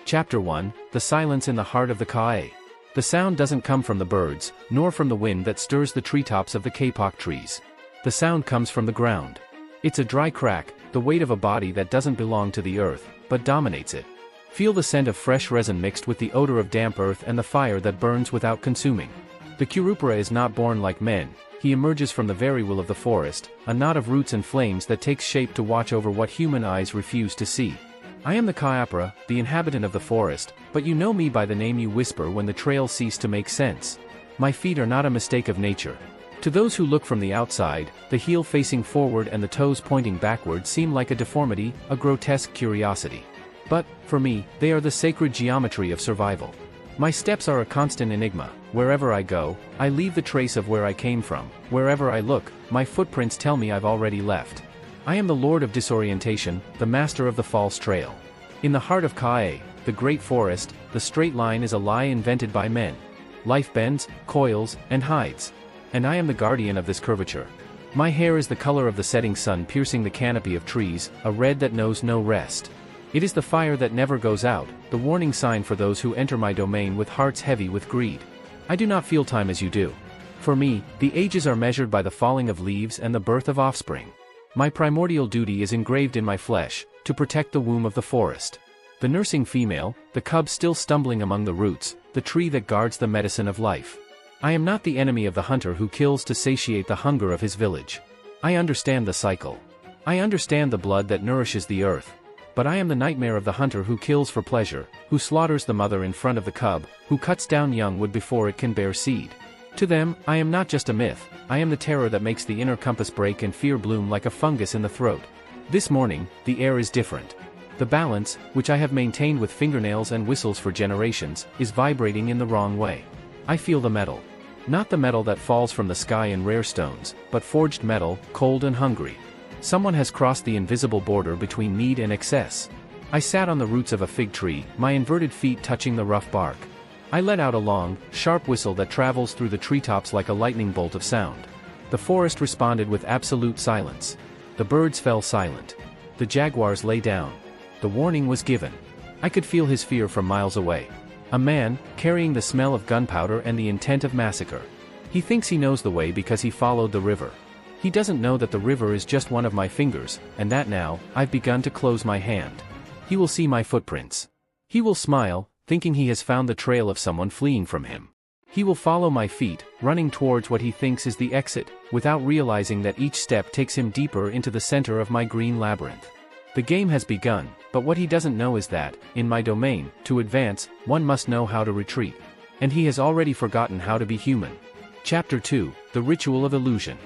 Chapter 1, The Silence in the Heart of the Kae. The sound doesn't come from the birds, nor from the wind that stirs the treetops of the kapok trees. The sound comes from the ground. It's a dry crack, the weight of a body that doesn't belong to the earth, but dominates it. Feel the scent of fresh resin mixed with the odor of damp earth and the fire that burns without consuming. The Curupira is not born like men, he emerges from the very will of the forest, a knot of roots and flames that takes shape to watch over what human eyes refuse to see. I am the Curupira, the inhabitant of the forest, but you know me by the name you whisper when the trails cease to make sense. My feet are not a mistake of nature. To those who look from the outside, the heel facing forward and the toes pointing backward seem like a deformity, a grotesque curiosity. But, for me, they are the sacred geometry of survival. My steps are a constant enigma. Wherever I go, I leave the trace of where I came from. Wherever I look, my footprints tell me I've already left. I am the lord of disorientation, the master of the false trail. In the heart of Kae, the great forest, the straight line is a lie invented by men. Life bends, coils, and hides. And I am the guardian of this curvature. My hair is the color of the setting sun piercing the canopy of trees, a red that knows no rest. It is the fire that never goes out, the warning sign for those who enter my domain with hearts heavy with greed. I do not feel time as you do. For me, the ages are measured by the falling of leaves and the birth of offspring. My primordial duty is engraved in my flesh, to protect the womb of the forest. The nursing female, the cub still stumbling among the roots, the tree that guards the medicine of life. I am not the enemy of the hunter who kills to satiate the hunger of his village. I understand the cycle. I understand the blood that nourishes the earth. But I am the nightmare of the hunter who kills for pleasure, who slaughters the mother in front of the cub, who cuts down young wood before it can bear seed. To them, I am not just a myth, I am the terror that makes the inner compass break and fear bloom like a fungus in the throat. This morning, the air is different. The balance, which I have maintained with fingernails and whistles for generations, is vibrating in the wrong way. I feel the metal. Not the metal that falls from the sky in rare stones, but forged metal, cold and hungry. Someone has crossed the invisible border between need and excess. I sat on the roots of a fig tree, my inverted feet touching the rough bark. I let out a long, sharp whistle that travels through the treetops like a lightning bolt of sound. The forest responded with absolute silence. The birds fell silent. The jaguars lay down. The warning was given. I could feel his fear from miles away. A man, carrying the smell of gunpowder and the intent of massacre. He thinks he knows the way because he followed the river. He doesn't know that the river is just one of my fingers, and that now, I've begun to close my hand. He will see my footprints. He will smile, thinking he has found the trail of someone fleeing from him. He will follow my feet, running towards what he thinks is the exit, without realizing that each step takes him deeper into the center of my green labyrinth. The game has begun, but what he doesn't know is that, in my domain, to advance, one must know how to retreat. And he has already forgotten how to be human. Chapter 2, The Ritual of Illusion.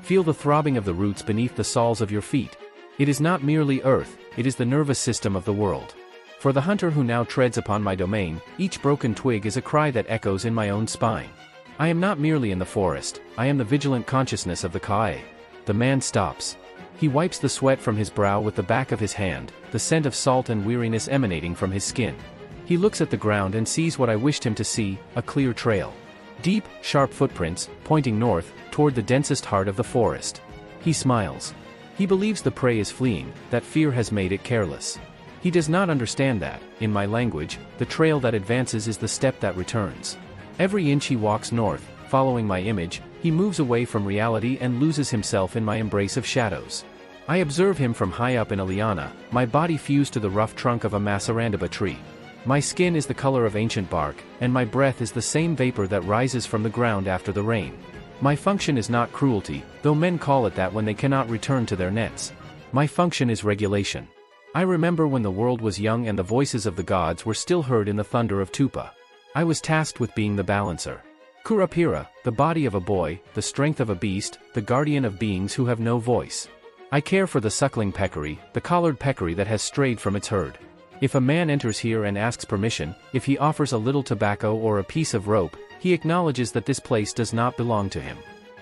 Feel the throbbing of the roots beneath the soles of your feet. It is not merely earth, it is the nervous system of the world. For the hunter who now treads upon my domain, each broken twig is a cry that echoes in my own spine. I am not merely in the forest, I am the vigilant consciousness of the Kae. The man stops. He wipes the sweat from his brow with the back of his hand, the scent of salt and weariness emanating from his skin. He looks at the ground and sees what I wished him to see, a clear trail. Deep, sharp footprints, pointing north, toward the densest heart of the forest. He smiles. He believes the prey is fleeing, that fear has made it careless. He does not understand that, in my language, the trail that advances is the step that returns. Every inch he walks north, following my image, he moves away from reality and loses himself in my embrace of shadows. I observe him from high up in a liana, my body fused to the rough trunk of a masarandaba tree. My skin is the color of ancient bark, and my breath is the same vapor that rises from the ground after the rain. My function is not cruelty, though men call it that when they cannot return to their nets. My function is regulation. I remember when the world was young and the voices of the gods were still heard in the thunder of Tupa. I was tasked with being the balancer. Curupira, the body of a boy, the strength of a beast, the guardian of beings who have no voice. I care for the suckling peccary, the collared peccary that has strayed from its herd. If a man enters here and asks permission, if he offers a little tobacco or a piece of rope, he acknowledges that this place does not belong to him.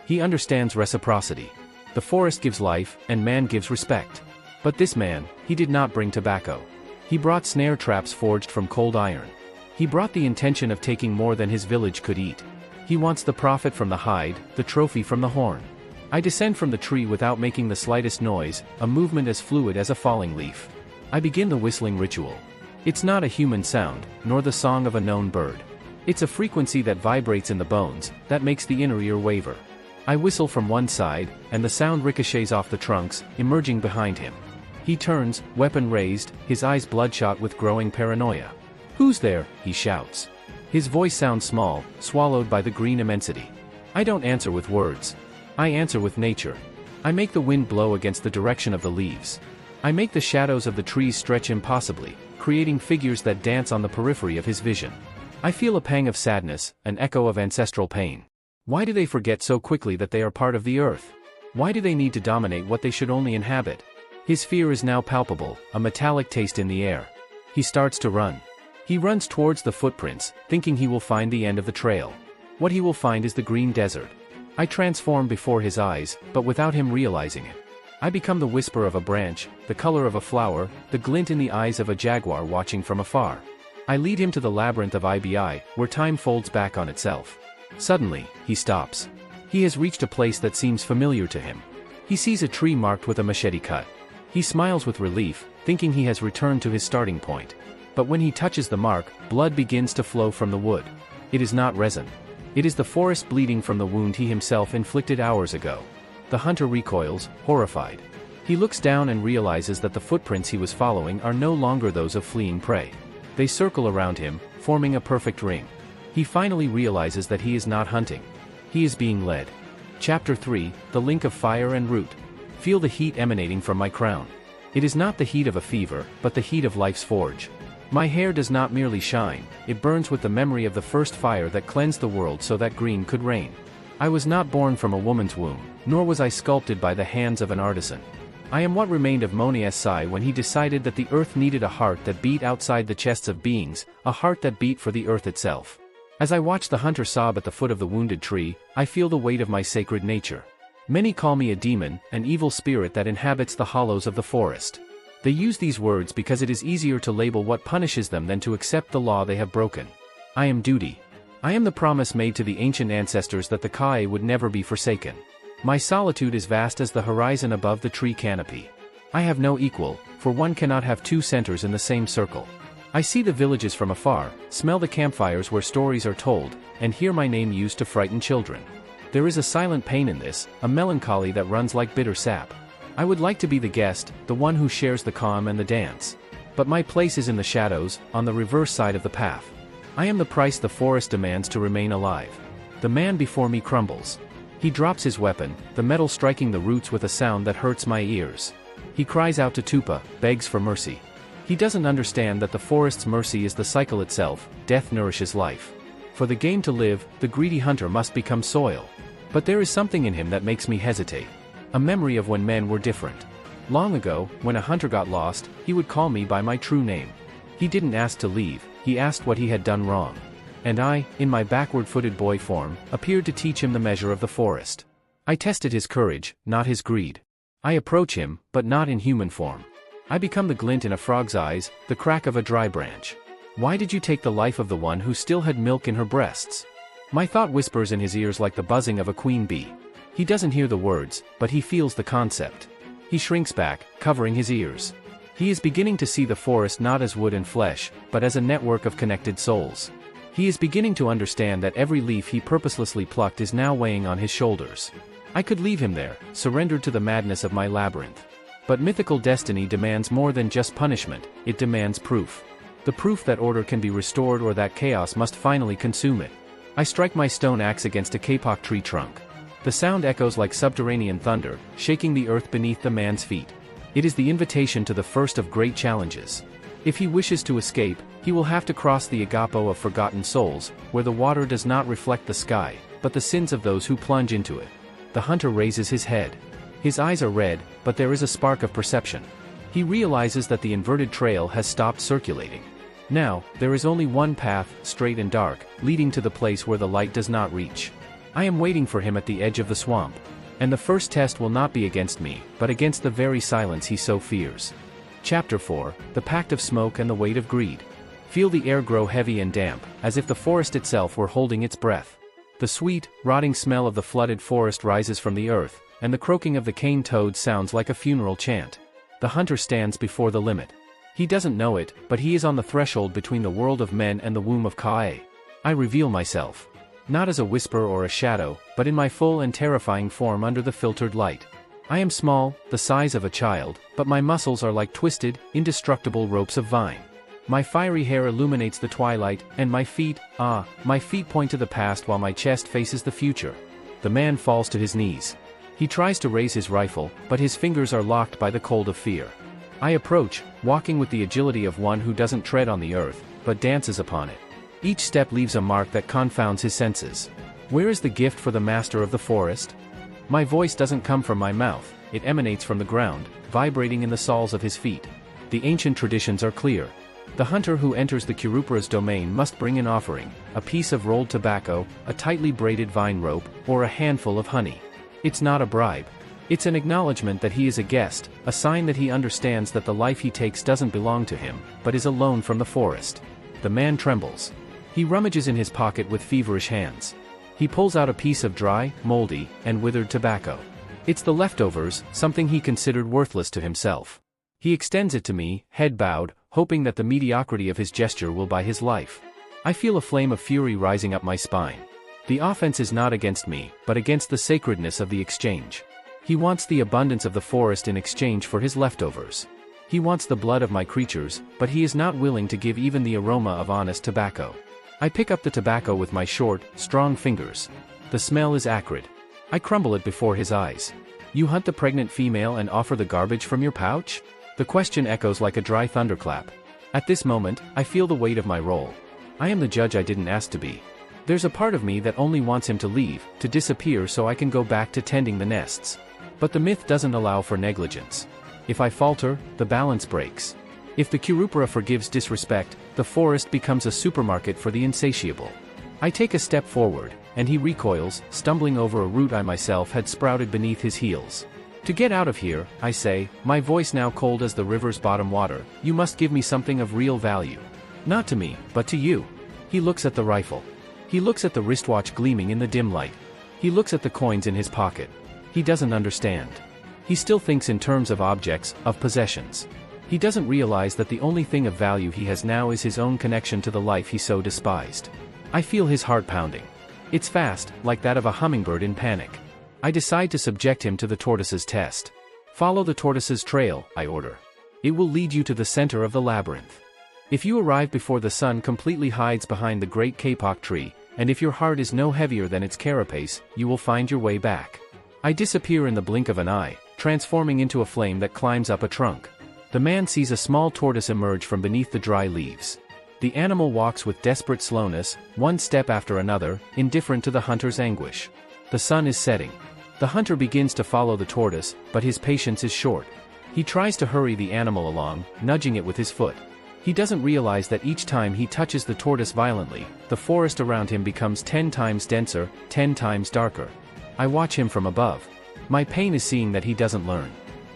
He understands reciprocity. The forest gives life, and man gives respect. But this man, he did not bring tobacco. He brought snare traps forged from cold iron. He brought the intention of taking more than his village could eat. He wants the profit from the hide, the trophy from the horn. I descend from the tree without making the slightest noise, a movement as fluid as a falling leaf. I begin the whistling ritual. It's not a human sound, nor the song of a known bird. It's a frequency that vibrates in the bones, that makes the inner ear waver. I whistle from one side, and the sound ricochets off the trunks, emerging behind him. He turns, weapon raised, his eyes bloodshot with growing paranoia. "Who's there?" he shouts. His voice sounds small, swallowed by the green immensity. I don't answer with words. I answer with nature. I make the wind blow against the direction of the leaves. I make the shadows of the trees stretch impossibly, creating figures that dance on the periphery of his vision. I feel a pang of sadness, an echo of ancestral pain. Why do they forget so quickly that they are part of the earth? Why do they need to dominate what they should only inhabit? His fear is now palpable, a metallic taste in the air. He starts to run. He runs towards the footprints, thinking he will find the end of the trail. What he will find is the green desert. I transform before his eyes, but without him realizing it. I become the whisper of a branch, the color of a flower, the glint in the eyes of a jaguar watching from afar. I lead him to the labyrinth of IBI, where time folds back on itself. Suddenly, he stops. He has reached a place that seems familiar to him. He sees a tree marked with a machete cut. He smiles with relief, thinking he has returned to his starting point. But when he touches the mark, blood begins to flow from the wood. It is not resin. It is the forest bleeding from the wound he himself inflicted hours ago. The hunter recoils, horrified. He looks down and realizes that the footprints he was following are no longer those of fleeing prey. They circle around him, forming a perfect ring. He finally realizes that he is not hunting. He is being led. Chapter 3, The Link of Fire and Root. Feel the heat emanating from my crown. It is not the heat of a fever, but the heat of life's forge. My hair does not merely shine, it burns with the memory of the first fire that cleansed the world so that green could reign. I was not born from a woman's womb, nor was I sculpted by the hands of an artisan. I am what remained of Monius Sai when he decided that the earth needed a heart that beat outside the chests of beings, a heart that beat for the earth itself. As I watch the hunter sob at the foot of the wounded tree, I feel the weight of my sacred nature. Many call me a demon, an evil spirit that inhabits the hollows of the forest. They use these words because it is easier to label what punishes them than to accept the law they have broken. I am duty. I am the promise made to the ancient ancestors that the Kae would never be forsaken. My solitude is vast as the horizon above the tree canopy. I have no equal, for one cannot have two centers in the same circle. I see the villages from afar, smell the campfires where stories are told, and hear my name used to frighten children. There is a silent pain in this, a melancholy that runs like bitter sap. I would like to be the guest, the one who shares the calm and the dance. But my place is in the shadows, on the reverse side of the path. I am the price the forest demands to remain alive. The man before me crumbles. He drops his weapon, the metal striking the roots with a sound that hurts my ears. He cries out to Tupa, begs for mercy. He doesn't understand that the forest's mercy is the cycle itself, death nourishes life. For the game to live, the greedy hunter must become soil. But there is something in him that makes me hesitate. A memory of when men were different. Long ago, when a hunter got lost, he would call me by my true name. He didn't ask to leave, he asked what he had done wrong. And I, in my backward-footed boy form, appeared to teach him the measure of the forest. I tested his courage, not his greed. I approach him, but not in human form. I become the glint in a frog's eyes, the crack of a dry branch. Why did you take the life of the one who still had milk in her breasts? My thought whispers in his ears like the buzzing of a queen bee. He doesn't hear the words, but he feels the concept. He shrinks back, covering his ears. He is beginning to see the forest not as wood and flesh, but as a network of connected souls. He is beginning to understand that every leaf he purposelessly plucked is now weighing on his shoulders. I could leave him there, surrendered to the madness of my labyrinth. But mythical destiny demands more than just punishment, it demands proof. The proof that order can be restored or that chaos must finally consume it. I strike my stone axe against a kapok tree trunk. The sound echoes like subterranean thunder, shaking the earth beneath the man's feet. It is the invitation to the first of great challenges. If he wishes to escape, he will have to cross the agapo of forgotten souls, where the water does not reflect the sky, but the sins of those who plunge into it. The hunter raises his head. His eyes are red, but there is a spark of perception. He realizes that the inverted trail has stopped circulating. Now, there is only one path, straight and dark, leading to the place where the light does not reach. I am waiting for him at the edge of the swamp. And the first test will not be against me, but against the very silence he so fears. Chapter 4, The Pact of Smoke and the Weight of Greed. Feel the air grow heavy and damp, as if the forest itself were holding its breath. The sweet, rotting smell of the flooded forest rises from the earth, and the croaking of the cane toad sounds like a funeral chant. The hunter stands before the limit. He doesn't know it, but he is on the threshold between the world of men and the womb of Kae. I reveal myself. Not as a whisper or a shadow, but in my full and terrifying form under the filtered light. I am small, the size of a child, but my muscles are like twisted, indestructible ropes of vine. My fiery hair illuminates the twilight, and my feet point to the past while my chest faces the future. The man falls to his knees. He tries to raise his rifle, but his fingers are locked by the cold of fear. I approach, walking with the agility of one who doesn't tread on the earth, but dances upon it. Each step leaves a mark that confounds his senses. Where is the gift for the master of the forest? My voice doesn't come from my mouth, it emanates from the ground, vibrating in the soles of his feet. The ancient traditions are clear. The hunter who enters the Curupira's domain must bring an offering, a piece of rolled tobacco, a tightly braided vine rope, or a handful of honey. It's not a bribe. It's an acknowledgement that he is a guest, a sign that he understands that the life he takes doesn't belong to him, but is a loan from the forest. The man trembles. He rummages in his pocket with feverish hands. He pulls out a piece of dry, moldy, and withered tobacco. It's the leftovers, something he considered worthless to himself. He extends it to me, head bowed, hoping that the mediocrity of his gesture will buy his life. I feel a flame of fury rising up my spine. The offense is not against me, but against the sacredness of the exchange. He wants the abundance of the forest in exchange for his leftovers. He wants the blood of my creatures, but he is not willing to give even the aroma of honest tobacco. I pick up the tobacco with my short, strong fingers. The smell is acrid. I crumble it before his eyes. You hunt the pregnant female and offer the garbage from your pouch? The question echoes like a dry thunderclap. At this moment, I feel the weight of my role. I am the judge I didn't ask to be. There's a part of me that only wants him to leave, to disappear so I can go back to tending the nests. But the myth doesn't allow for negligence. If I falter, the balance breaks. If the Curupira forgives disrespect, the forest becomes a supermarket for the insatiable. I take a step forward, and he recoils, stumbling over a root I myself had sprouted beneath his heels. To get out of here, I say, my voice now cold as the river's bottom water, you must give me something of real value. Not to me, but to you. He looks at the rifle. He looks at the wristwatch gleaming in the dim light. He looks at the coins in his pocket. He doesn't understand. He still thinks in terms of objects, of possessions. He doesn't realize that the only thing of value he has now is his own connection to the life he so despised. I feel his heart pounding. It's fast, like that of a hummingbird in panic. I decide to subject him to the tortoise's test. Follow the tortoise's trail, I order. It will lead you to the center of the labyrinth. If you arrive before the sun completely hides behind the great kapok tree, and if your heart is no heavier than its carapace, you will find your way back. I disappear in the blink of an eye, transforming into a flame that climbs up a trunk. The man sees a small tortoise emerge from beneath the dry leaves. The animal walks with desperate slowness, one step after another, indifferent to the hunter's anguish. The sun is setting. The hunter begins to follow the tortoise, but his patience is short. He tries to hurry the animal along, nudging it with his foot. He doesn't realize that each time he touches the tortoise violently, the forest around him becomes 10 times denser, 10 times darker. I watch him from above. My pain is seeing that he doesn't learn.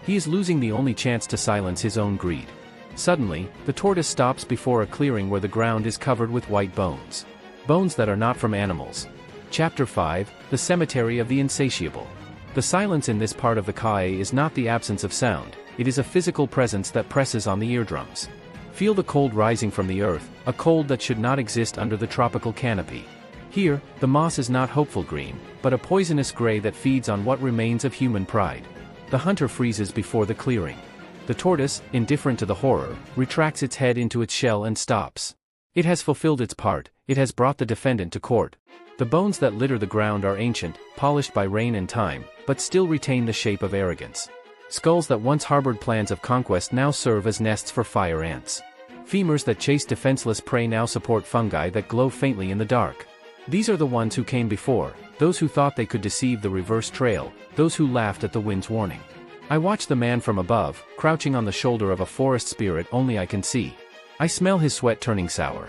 He is losing the only chance to silence his own greed. Suddenly, the tortoise stops before a clearing where the ground is covered with white bones. Bones that are not from animals. Chapter 5, The Cemetery of the Insatiable. The silence in this part of the Kae is not the absence of sound, it is a physical presence that presses on the eardrums. Feel the cold rising from the earth, a cold that should not exist under the tropical canopy. Here, the moss is not hopeful green, but a poisonous gray that feeds on what remains of human pride. The hunter freezes before the clearing. The tortoise, indifferent to the horror, retracts its head into its shell and stops. It has fulfilled its part, it has brought the defendant to court. The bones that litter the ground are ancient, polished by rain and time, but still retain the shape of arrogance. Skulls that once harbored plans of conquest now serve as nests for fire ants. Femurs that chase defenseless prey now support fungi that glow faintly in the dark. These are the ones who came before, those who thought they could deceive the reverse trail, those who laughed at the wind's warning. I watch the man from above, crouching on the shoulder of a forest spirit only I can see. I smell his sweat turning sour.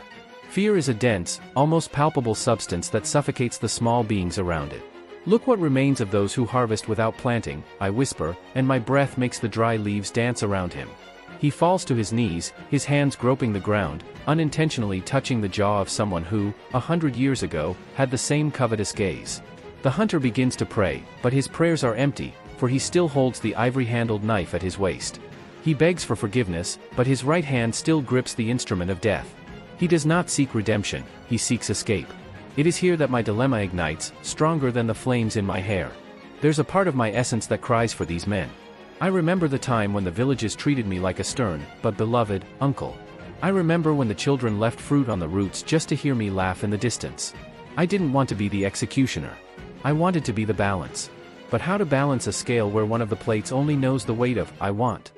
Fear is a dense, almost palpable substance that suffocates the small beings around it. Look what remains of those who harvest without planting, I whisper, and my breath makes the dry leaves dance around him. He falls to his knees, his hands groping the ground, unintentionally touching the jaw of someone who, 100 years ago, had the same covetous gaze. The hunter begins to pray, but his prayers are empty, for he still holds the ivory-handled knife at his waist. He begs for forgiveness, but his right hand still grips the instrument of death. He does not seek redemption, he seeks escape. It is here that my dilemma ignites, stronger than the flames in my hair. There's a part of my essence that cries for these men. I remember the time when the villages treated me like a stern, but beloved, uncle. I remember when the children left fruit on the roots just to hear me laugh in the distance. I didn't want to be the executioner. I wanted to be the balance. But how to balance a scale where one of the plates only knows the weight of, I want?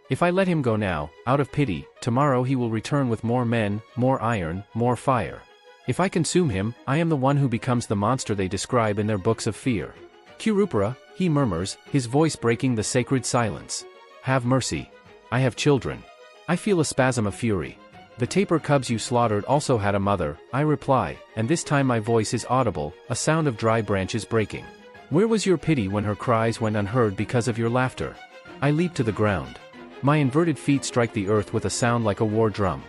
If I let him go now, out of pity, tomorrow he will return with more men, more iron, more fire. If I consume him, I am the one who becomes the monster they describe in their books of fear. Curupira, he murmurs, his voice breaking the sacred silence. Have mercy. I have children. I feel a spasm of fury. The tapir cubs you slaughtered also had a mother, I reply, and this time my voice is audible, a sound of dry branches breaking. Where was your pity when her cries went unheard because of your laughter? I leap to the ground. My inverted feet strike the earth with a sound like a war drum.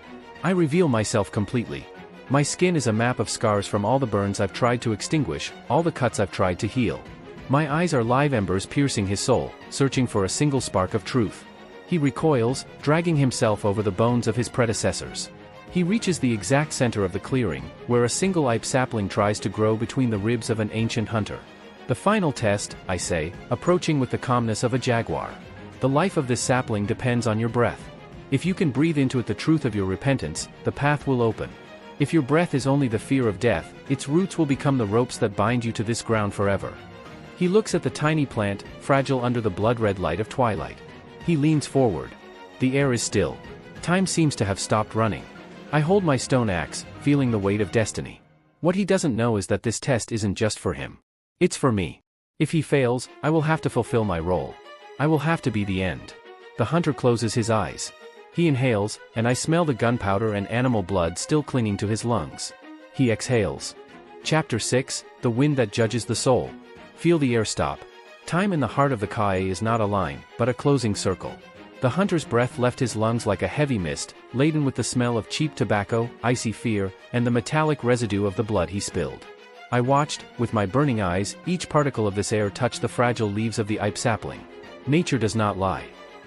I reveal myself completely. My skin is a map of scars from all the burns I've tried to extinguish, all the cuts I've tried to heal. My eyes are live embers piercing his soul, searching for a single spark of truth. He recoils, dragging himself over the bones of his predecessors. He reaches the exact center of the clearing, where a single ipe sapling tries to grow between the ribs of an ancient hunter. The final test, I say, approaching with the calmness of a jaguar. The life of this sapling depends on your breath. If you can breathe into it the truth of your repentance, the path will open. If your breath is only the fear of death, its roots will become the ropes that bind you to this ground forever. He looks at the tiny plant, fragile under the blood-red light of twilight. He leans forward. The air is still. Time seems to have stopped running. I hold my stone axe, feeling the weight of destiny. What he doesn't know is that this test isn't just for him. It's for me. If he fails, I will have to fulfill my role. I will have to be the end. The hunter closes his eyes. He inhales, and I smell the gunpowder and animal blood still clinging to his lungs. He exhales. Chapter 6, The Wind That Judges the Soul. Feel the air stop. Time in the heart of the Kae is not a line, but a closing circle. The hunter's breath left his lungs like a heavy mist, laden with the smell of cheap tobacco, icy fear, and the metallic residue of the blood he spilled. I watched, with my burning eyes, each particle of this air touch the fragile leaves of the ipe sapling. Nature does not lie.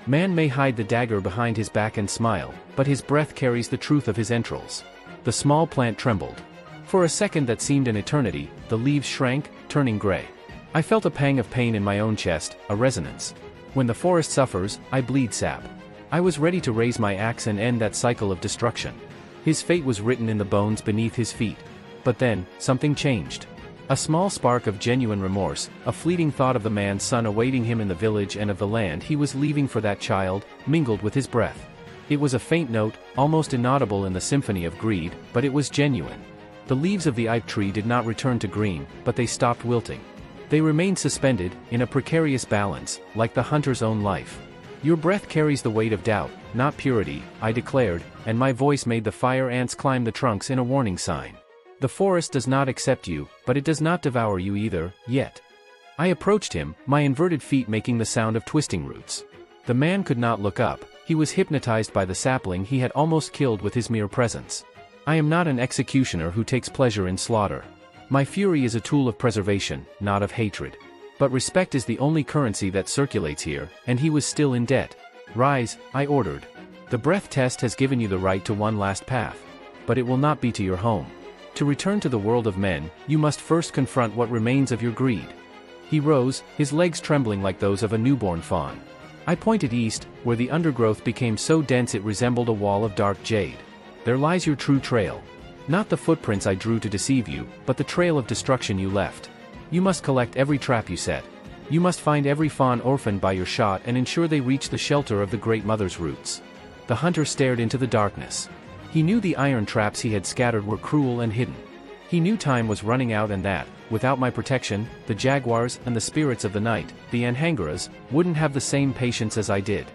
Man may hide the dagger behind his back and smile, but his breath carries the truth of his entrails. The small plant trembled. For a second that seemed an eternity, the leaves shrank, turning gray. I felt a pang of pain in my own chest, a resonance. When the forest suffers, I bleed sap. I was ready to raise my axe and end that cycle of destruction. His fate was written in the bones beneath his feet. But then, something changed. A small spark of genuine remorse, a fleeting thought of the man's son awaiting him in the village and of the land he was leaving for that child, mingled with his breath. It was a faint note, almost inaudible in the symphony of greed, but it was genuine. The leaves of the ipe tree did not return to green, but they stopped wilting. They remained suspended, in a precarious balance, like the hunter's own life. Your breath carries the weight of doubt, not purity, I declared, and my voice made the fire ants climb the trunks in a warning sign. The forest does not accept you, but it does not devour you either, yet. I approached him, my inverted feet making the sound of twisting roots. The man could not look up, he was hypnotized by the sapling he had almost killed with his mere presence. I am not an executioner who takes pleasure in slaughter. My fury is a tool of preservation, not of hatred. But respect is the only currency that circulates here, and he was still in debt. Rise, I ordered. The breath test has given you the right to one last path. But it will not be to your home. To return to the world of men, you must first confront what remains of your greed. He rose, his legs trembling like those of a newborn fawn. I pointed east, where the undergrowth became so dense it resembled a wall of dark jade. There lies your true trail. Not the footprints I drew to deceive you, but the trail of destruction you left. You must collect every trap you set. You must find every fawn orphaned by your shot and ensure they reach the shelter of the Great Mother's roots. The hunter stared into the darkness. He knew the iron traps he had scattered were cruel and hidden. He knew time was running out and that, without my protection, the jaguars and the spirits of the night, the Anhangaras, wouldn't have the same patience as I did.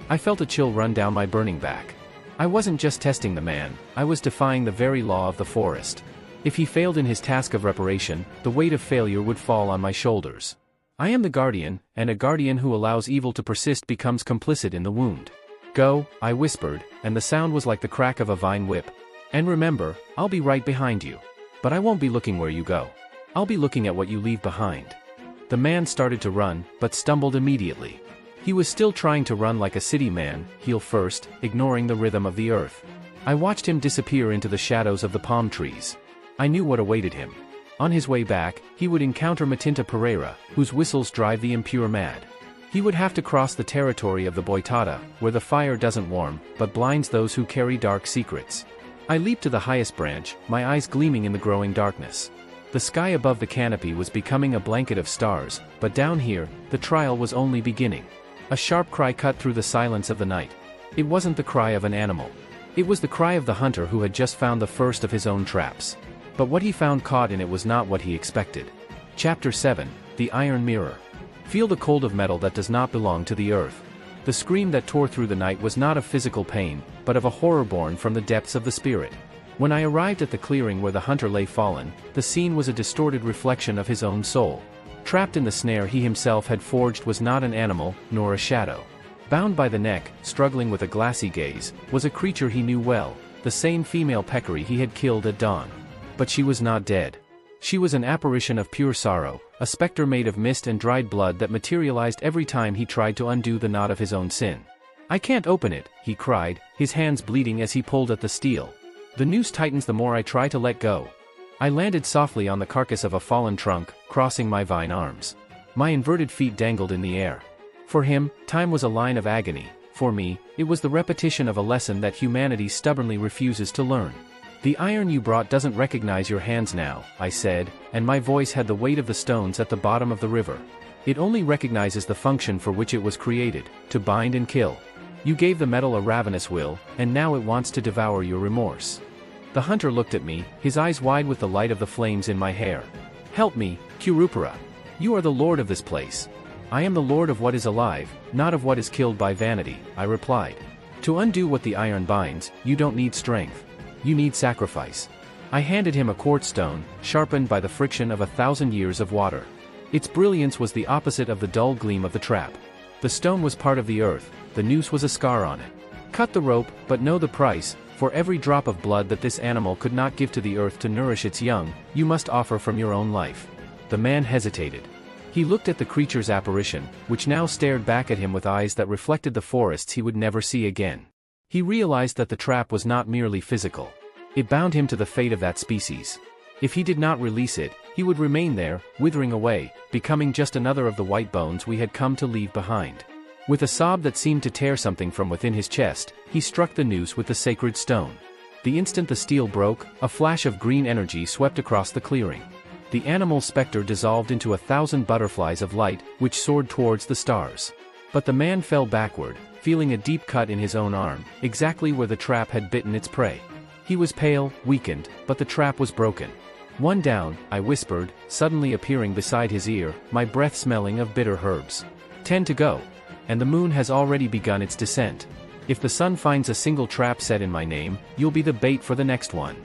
I felt a chill run down my burning back. I wasn't just testing the man, I was defying the very law of the forest. If he failed in his task of reparation, the weight of failure would fall on my shoulders. I am the guardian, and a guardian who allows evil to persist becomes complicit in the wound. Go, I whispered, and the sound was like the crack of a vine whip. And remember, I'll be right behind you. But I won't be looking where you go. I'll be looking at what you leave behind. The man started to run, but stumbled immediately. He was still trying to run like a city man, heel first, ignoring the rhythm of the earth. I watched him disappear into the shadows of the palm trees. I knew what awaited him. On his way back, he would encounter Matinta Pereira, whose whistles drive the impure mad. He would have to cross the territory of the Boitada, where the fire doesn't warm, but blinds those who carry dark secrets. I leaped to the highest branch, my eyes gleaming in the growing darkness. The sky above the canopy was becoming a blanket of stars, but down here, the trial was only beginning. A sharp cry cut through the silence of the night. It wasn't the cry of an animal. It was the cry of the hunter who had just found the first of his own traps. But what he found caught in it was not what he expected. Chapter 7, The Iron Mirror. Feel the cold of metal that does not belong to the earth. The scream that tore through the night was not of physical pain, but of a horror born from the depths of the spirit. When I arrived at the clearing where the hunter lay fallen, the scene was a distorted reflection of his own soul. Trapped in the snare he himself had forged was not an animal, nor a shadow. Bound by the neck, struggling with a glassy gaze, was a creature he knew well, the same female peccary he had killed at dawn. But she was not dead. She was an apparition of pure sorrow, a specter made of mist and dried blood that materialized every time he tried to undo the knot of his own sin. "I can't open it," he cried, his hands bleeding as he pulled at the steel. "The noose tightens the more I try to let go." I landed softly on the carcass of a fallen trunk, crossing my vine arms. My inverted feet dangled in the air. For him, time was a line of agony. For me, it was the repetition of a lesson that humanity stubbornly refuses to learn. "The iron you brought doesn't recognize your hands now," I said, and my voice had the weight of the stones at the bottom of the river. "It only recognizes the function for which it was created, to bind and kill. You gave the metal a ravenous will, and now it wants to devour your remorse." The hunter looked at me, his eyes wide with the light of the flames in my hair. "Help me, Curupira. You are the lord of this place." "I am the lord of what is alive, not of what is killed by vanity," I replied. "To undo what the iron binds, you don't need strength. You need sacrifice." I handed him a quartz stone, sharpened by the friction of 1,000 years of water. Its brilliance was the opposite of the dull gleam of the trap. The stone was part of the earth, the noose was a scar on it. "Cut the rope, but know the price. For every drop of blood that this animal could not give to the earth to nourish its young, you must offer from your own life." The man hesitated. He looked at the creature's apparition, which now stared back at him with eyes that reflected the forests he would never see again. He realized that the trap was not merely physical. It bound him to the fate of that species. If he did not release it, he would remain there, withering away, becoming just another of the white bones we had come to leave behind. With a sob that seemed to tear something from within his chest, he struck the noose with the sacred stone. The instant the steel broke, a flash of green energy swept across the clearing. The animal specter dissolved into 1,000 butterflies of light, which soared towards the stars. But the man fell backward, feeling a deep cut in his own arm, exactly where the trap had bitten its prey. He was pale, weakened, but the trap was broken. "One down," I whispered, suddenly appearing beside his ear, my breath smelling of bitter herbs. 10 to go. And the moon has already begun its descent. If the sun finds a single trap set in my name, you'll be the bait for the next one."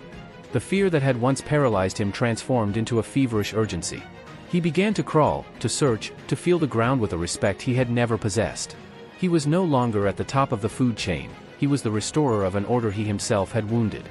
The fear that had once paralyzed him transformed into a feverish urgency. He began to crawl, to search, to feel the ground with a respect he had never possessed. He was no longer at the top of the food chain, he was the restorer of an order he himself had wounded.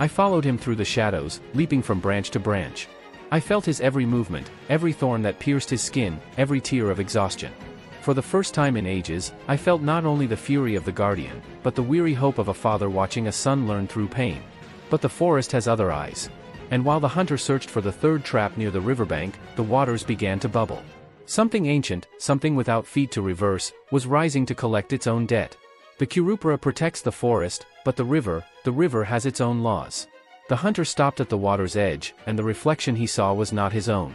I followed him through the shadows, leaping from branch to branch. I felt his every movement, every thorn that pierced his skin, every tear of exhaustion. For the first time in ages, I felt not only the fury of the guardian, but the weary hope of a father watching a son learn through pain. But the forest has other eyes. And while the hunter searched for the third trap near the riverbank, the waters began to bubble. Something ancient, something without feet to reverse, was rising to collect its own debt. The Curupira protects the forest, but the river has its own laws. The hunter stopped at the water's edge, and the reflection he saw was not his own.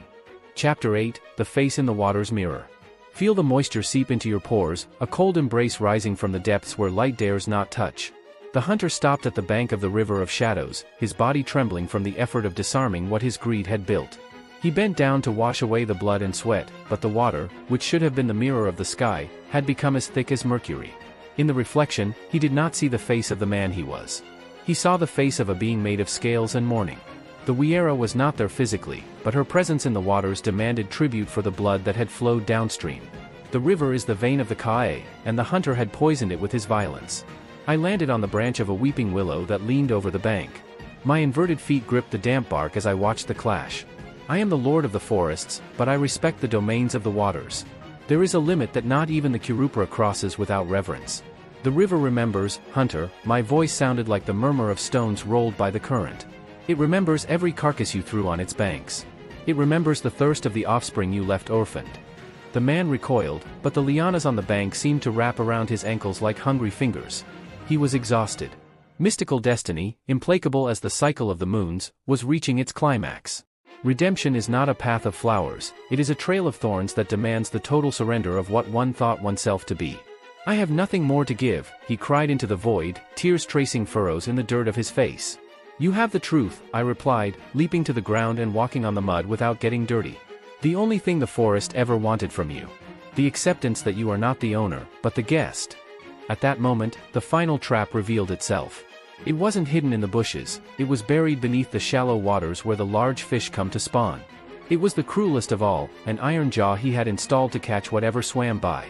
Chapter 8, The Face in the Water's Mirror. Feel the moisture seep into your pores, a cold embrace rising from the depths where light dares not touch. The hunter stopped at the bank of the river of shadows, his body trembling from the effort of disarming what his greed had built. He bent down to wash away the blood and sweat, but the water, which should have been the mirror of the sky, had become as thick as mercury. In the reflection, he did not see the face of the man he was. He saw the face of a being made of scales and mourning. The Wiera was not there physically, but her presence in the waters demanded tribute for the blood that had flowed downstream. The river is the vein of the Kae, and the hunter had poisoned it with his violence. I landed on the branch of a weeping willow that leaned over the bank. My inverted feet gripped the damp bark as I watched the clash. I am the lord of the forests, but I respect the domains of the waters. There is a limit that not even the Curupira crosses without reverence. The river remembers, Hunter, my voice sounded like the murmur of stones rolled by the current. It remembers every carcass you threw on its banks. It remembers the thirst of the offspring you left orphaned. The man recoiled, but the lianas on the bank seemed to wrap around his ankles like hungry fingers. He was exhausted. Mystical destiny, implacable as the cycle of the moons, was reaching its climax. Redemption is not a path of flowers, it is a trail of thorns that demands the total surrender of what one thought oneself to be. I have nothing more to give, he cried into the void, tears tracing furrows in the dirt of his face. You have the truth, I replied, leaping to the ground and walking on the mud without getting dirty. The only thing the forest ever wanted from you. The acceptance that you are not the owner, but the guest. At that moment, the final trap revealed itself. It wasn't hidden in the bushes, it was buried beneath the shallow waters where the large fish come to spawn. It was the cruelest of all, an iron jaw he had installed to catch whatever swam by.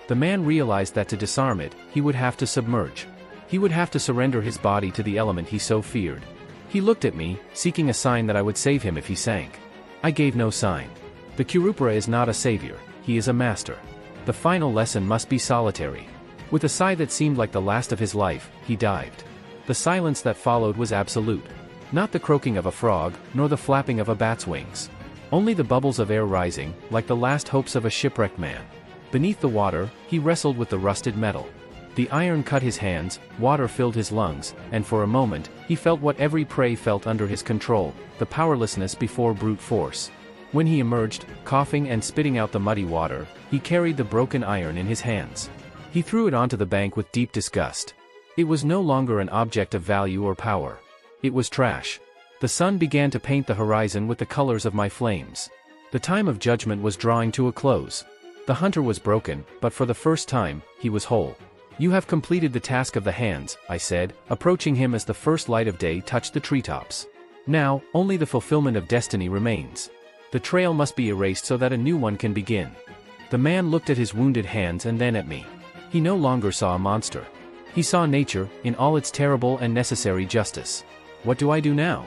The man realized that to disarm it, he would have to submerge. He would have to surrender his body to the element he so feared. He looked at me, seeking a sign that I would save him if he sank. I gave no sign. The Curupira is not a savior, he is a master. The final lesson must be solitary. With a sigh that seemed like the last of his life, he dived. The silence that followed was absolute. Not the croaking of a frog, nor the flapping of a bat's wings. Only the bubbles of air rising, like the last hopes of a shipwrecked man. Beneath the water, he wrestled with the rusted metal. The iron cut his hands, water filled his lungs, and for a moment, he felt what every prey felt under his control, the powerlessness before brute force. When he emerged, coughing and spitting out the muddy water, he carried the broken iron in his hands. He threw it onto the bank with deep disgust. It was no longer an object of value or power. It was trash. The sun began to paint the horizon with the colors of my flames. The time of judgment was drawing to a close. The hunter was broken, but for the first time, he was whole. You have completed the task of the hands, I said, approaching him as the first light of day touched the treetops. Now, only the fulfillment of destiny remains. The trail must be erased so that a new one can begin. The man looked at his wounded hands and then at me. He no longer saw a monster. He saw nature, in all its terrible and necessary justice. What do I do now?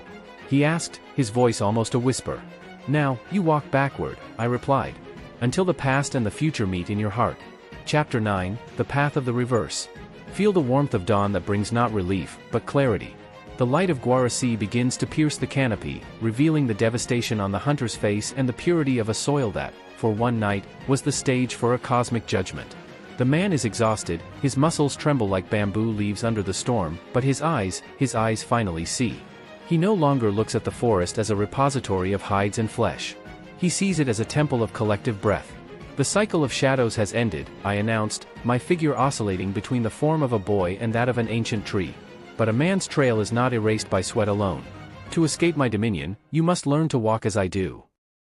He asked, his voice almost a whisper. Now, you walk backward, I replied. Until the past and the future meet in your heart. Chapter 9, The Path of the Reverse. Feel the warmth of dawn that brings not relief, but clarity. The light of Guarasi begins to pierce the canopy, revealing the devastation on the hunter's face and the purity of a soil that, for one night, was the stage for a cosmic judgment. The man is exhausted, his muscles tremble like bamboo leaves under the storm, but his eyes finally see. He no longer looks at the forest as a repository of hides and flesh. He sees it as a temple of collective breath. The cycle of shadows has ended, I announced, my figure oscillating between the form of a boy and that of an ancient tree. But a man's trail is not erased by sweat alone. To escape my dominion, you must learn to walk as I do.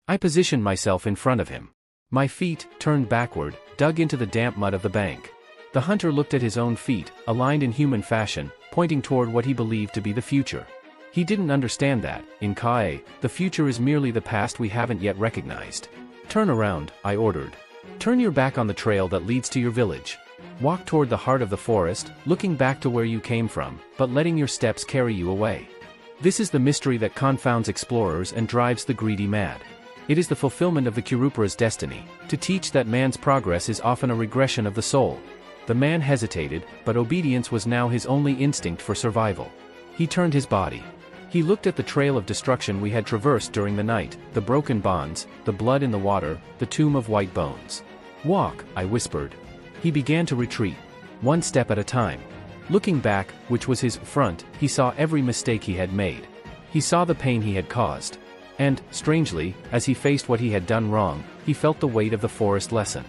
I positioned myself in front of him. My feet, turned backward, dug into the damp mud of the bank. The hunter looked at his own feet, aligned in human fashion, pointing toward what he believed to be the future. He didn't understand that, in Kae, the future is merely the past we haven't yet recognized. Turn around, I ordered. Turn your back on the trail that leads to your village. Walk toward the heart of the forest, looking back to where you came from, but letting your steps carry you away. This is the mystery that confounds explorers and drives the greedy mad. It is the fulfillment of the Curupira's destiny, to teach that man's progress is often a regression of the soul. The man hesitated, but obedience was now his only instinct for survival. He turned his body. He looked at the trail of destruction we had traversed during the night, the broken bonds, the blood in the water, the tomb of white bones. Walk, I whispered. He began to retreat, one step at a time. Looking back, which was his front, he saw every mistake he had made. He saw the pain he had caused. And, strangely, as he faced what he had done wrong, he felt the weight of the forest lessen.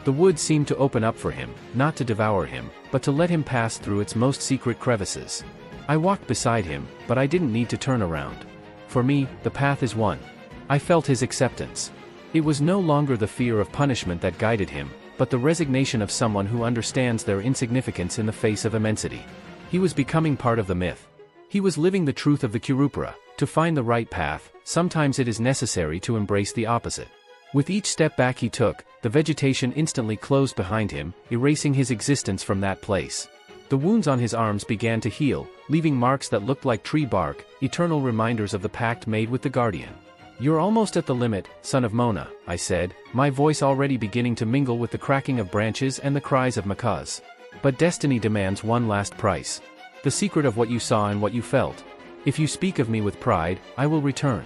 The woods seemed to open up for him, not to devour him, but to let him pass through its most secret crevices. I walked beside him, but I didn't need to turn around. For me, the path is one. I felt his acceptance. It was no longer the fear of punishment that guided him, but the resignation of someone who understands their insignificance in the face of immensity. He was becoming part of the myth. He was living the truth of the Curupira. To find the right path, sometimes it is necessary to embrace the opposite. With each step back he took, the vegetation instantly closed behind him, erasing his existence from that place. The wounds on his arms began to heal, leaving marks that looked like tree bark, eternal reminders of the pact made with the guardian. You're almost at the limit, son of Mona, I said, my voice already beginning to mingle with the cracking of branches and the cries of macaws. But destiny demands one last price. The secret of what you saw and what you felt. If you speak of me with pride, I will return.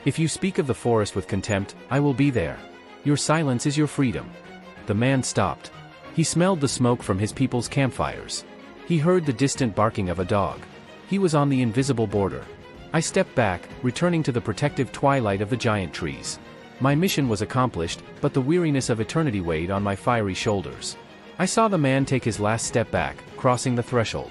If you speak of the forest with contempt, I will be there. Your silence is your freedom. The man stopped. He smelled the smoke from his people's campfires. He heard the distant barking of a dog. He was on the invisible border. I stepped back, returning to the protective twilight of the giant trees. My mission was accomplished, but the weariness of eternity weighed on my fiery shoulders. I saw the man take his last step back, crossing the threshold.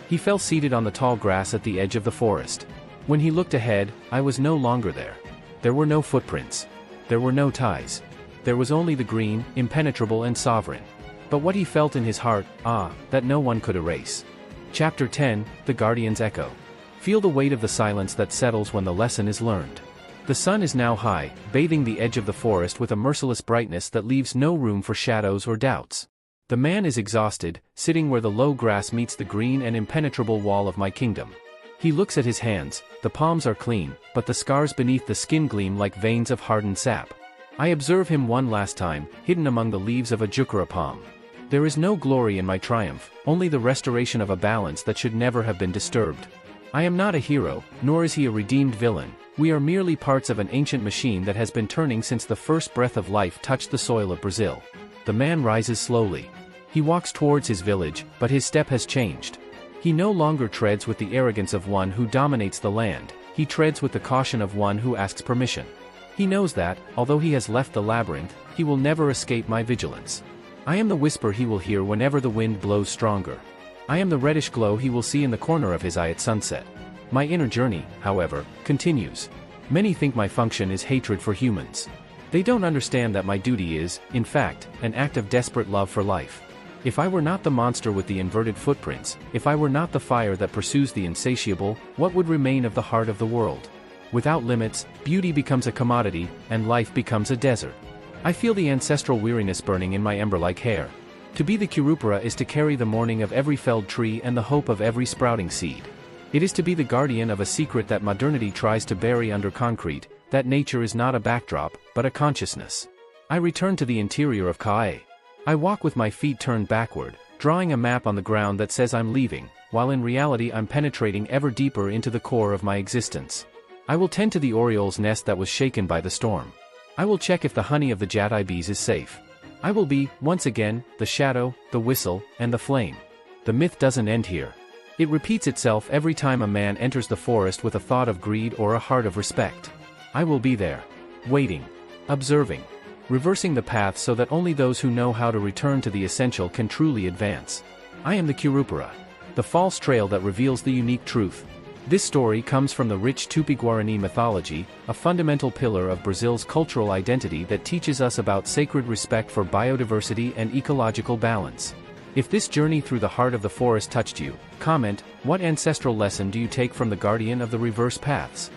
He fell seated on the tall grass at the edge of the forest. When he looked ahead, I was no longer there. There were no footprints. There were no ties. There was only the green, impenetrable and sovereign. But what he felt in his heart, that no one could erase. Chapter 10, The Guardian's Echo. Feel the weight of the silence that settles when the lesson is learned. The sun is now high, bathing the edge of the forest with a merciless brightness that leaves no room for shadows or doubts. The man is exhausted, sitting where the low grass meets the green and impenetrable wall of my kingdom. He looks at his hands, the palms are clean, but the scars beneath the skin gleam like veins of hardened sap. I observe him one last time, hidden among the leaves of a jukura palm. There is no glory in my triumph, only the restoration of a balance that should never have been disturbed. I am not a hero, nor is he a redeemed villain. We are merely parts of an ancient machine that has been turning since the first breath of life touched the soil of Brazil. The man rises slowly. He walks towards his village, but his step has changed. He no longer treads with the arrogance of one who dominates the land, he treads with the caution of one who asks permission. He knows that, although he has left the labyrinth, he will never escape my vigilance. I am the whisper he will hear whenever the wind blows stronger. I am the reddish glow he will see in the corner of his eye at sunset. My inner journey, however, continues. Many think my function is hatred for humans. They don't understand that my duty is, in fact, an act of desperate love for life. If I were not the monster with the inverted footprints, if I were not the fire that pursues the insatiable, what would remain of the heart of the world? Without limits, beauty becomes a commodity, and life becomes a desert. I feel the ancestral weariness burning in my ember-like hair. To be the Curupira is to carry the mourning of every felled tree and the hope of every sprouting seed. It is to be the guardian of a secret that modernity tries to bury under concrete, that nature is not a backdrop, but a consciousness. I return to the interior of Kae. I walk with my feet turned backward, drawing a map on the ground that says I'm leaving, while in reality I'm penetrating ever deeper into the core of my existence. I will tend to the oriole's nest that was shaken by the storm. I will check if the honey of the jati bees is safe. I will be, once again, the shadow, the whistle, and the flame. The myth doesn't end here. It repeats itself every time a man enters the forest with a thought of greed or a heart of respect. I will be there. Waiting. Observing. Reversing the path so that only those who know how to return to the essential can truly advance. I am the Curupira. The false trail that reveals the unique truth. This story comes from the rich Tupi-Guarani mythology, a fundamental pillar of Brazil's cultural identity that teaches us about sacred respect for biodiversity and ecological balance. If this journey through the heart of the forest touched you, comment, what ancestral lesson do you take from the guardian of the reverse paths?